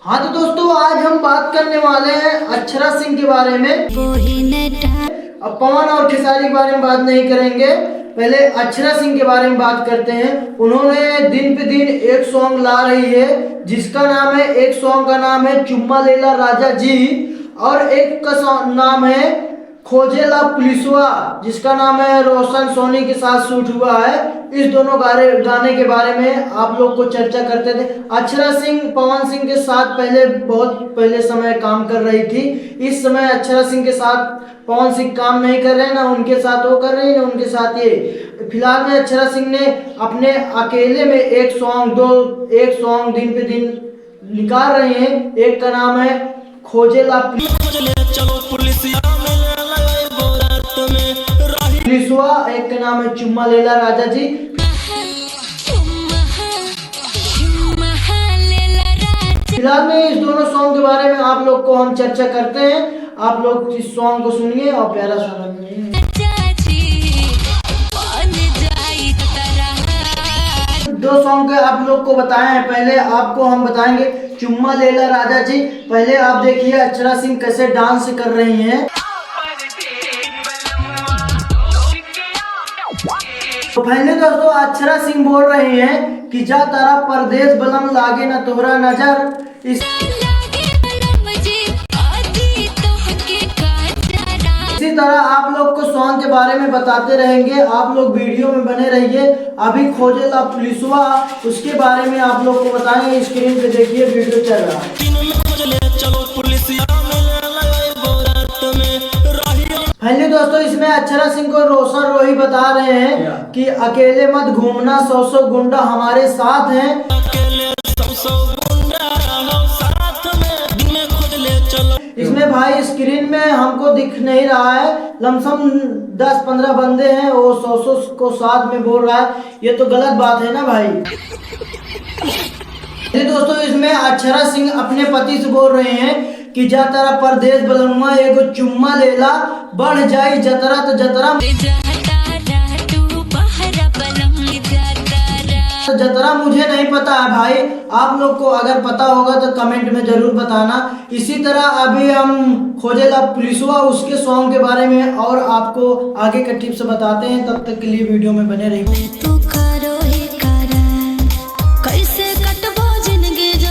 हाँ तो दोस्तों, आज हम बात करने वाले हैं अक्षरा सिंह के बारे में। अब पवन और खेसारी के बारे में बात नहीं करेंगे, पहले अक्षरा सिंह के बारे में बात करते हैं। उन्होंने दिन पे दिन एक सॉन्ग ला रही है जिसका नाम है, एक सॉन्ग का नाम है चुम्मा लेला राजा जी, और एक का नाम है खोजेला पुलिसवा जिसका नाम है रोशन सोनी के साथ शूट हुआ है। इस दोनों गाने के बारे में आप लोग को चर्चा करते थे। अक्षरा सिंह पवन सिंह के साथ बहुत पहले समय काम कर रही थी। इस समय अक्षरा सिंह के साथ पवन सिंह काम नहीं कर रहे हैं, ना उनके साथ वो कर रहे हैं, ना उनके साथ ये। फिलहाल में अक्षरा सिंह ने अपने अकेले में एक सॉन्ग दिन पे दिन निकाल रहे हैं। एक का नाम है खोजेला पुलिसवा, एक का नाम है चुम्मा लेला राजा जी। फिलहाल में इस दोनों सॉन्ग के बारे में आप लोग को हम चर्चा करते हैं। आप लोग इस सॉन्ग को सुनिए और प्यारा सा दो सॉन्ग के आप लोग को बताए हैं। पहले आपको हम बताएंगे चुम्मा लेला राजा जी। पहले आप देखिए अक्षरा सिंह कैसे डांस कर रही हैं। तो पहले दोस्तों अक्षरा सिंह बोल रही हैं कि जा तारा परदेश बलम लागे न तोहरा नजर। इसी तरह आप लोग को सॉन्ग के बारे में बताते रहेंगे, आप लोग वीडियो में बने रहिए। अभी खोजेला पुलिसवा, उसके बारे में आप लोग को बताएंगे। स्क्रीन पे देखिए, वीडियो चल रहा है। पहले दोस्तों इसमें अक्षरा सिंह को रोशन रोही बता रहे हैं कि अकेले मत घूमना, 100 गुंडा हमारे साथ हैं। इसमें भाई स्क्रीन में हमको दिख नहीं रहा है, लमसम 10-15 बंदे हैं, वो 100 को साथ में बोल रहा है। ये तो गलत बात है ना भाई। दोस्तों इसमें अक्षरा सिंह अपने पति से बोल रहे हैं कि जा तारा परदेश बलमुआ एगो चुम्मा लेला, बढ़ जाई जतरा तो जतरा मुझे नहीं पता है भाई। आप लोग को अगर पता होगा तो कमेंट में जरूर बताना। इसी तरह अभी हम खोजेला पुलिसवा उसके सॉन्ग के बारे में और आपको आगे का टिप्स बताते हैं। तब तक के लिए वीडियो में बने रहिए।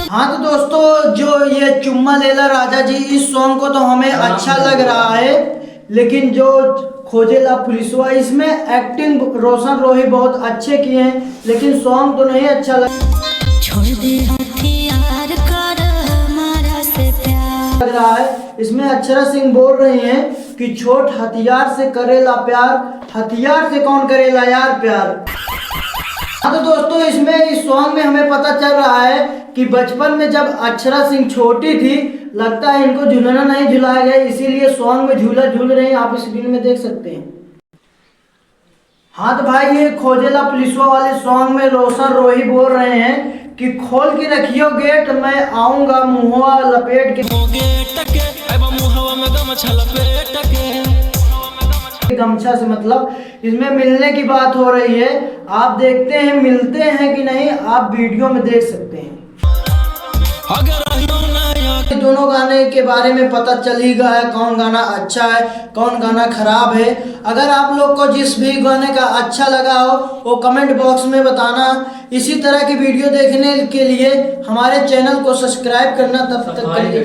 हाँ तो दोस्तों, जो ये चुम्मा लेला राजा जी, इस सॉन्ग को तो हमें अच्छा लग रहा है, लेकिन जो खोजेला पुलिसवा, इसमें एक्टिंग रोशन रोही बहुत अच्छे किए हैं, लेकिन सॉन्ग तो नहीं अच्छा लग रहा है। इसमें अक्षरा सिंह बोल रही हैं कि छोट हथियार से करेला प्यार, हथियार से कौन करेला यार प्यार। तो दोस्तों इसमें इस सॉन्ग में हमें पता चल रहा है कि बचपन में जब अक्षरा सिंह छोटी थी, लगता है इनको झूलना नहीं झुलाया गया, इसीलिए सॉन्ग में झूला झूल रहे हैं। आप स्क्रीन में देख सकते हैं। हाँ तो भाई ये खोजेला पुलिसवा वाले सॉन्ग में रोशन रोही बोल रहे हैं कि खोल के रखियो गेट, मैं आऊंगा मुंहवा लपेट के। गमछा से मतलब इसमें मिलने की बात हो रही है। आप देखते हैं मिलते हैं कि नहीं, आप वीडियो में देख सकते हैं। दोनों गाने के बारे में पता चल ही गया है कौन गाना अच्छा है, कौन गाना खराब है। अगर आप लोग को जिस भी गाने का अच्छा लगा हो वो कमेंट बॉक्स में बताना। इसी तरह की वीडियो देखने के लिए हमारे चैनल को सब्सक्राइब करना। तब तक के लिए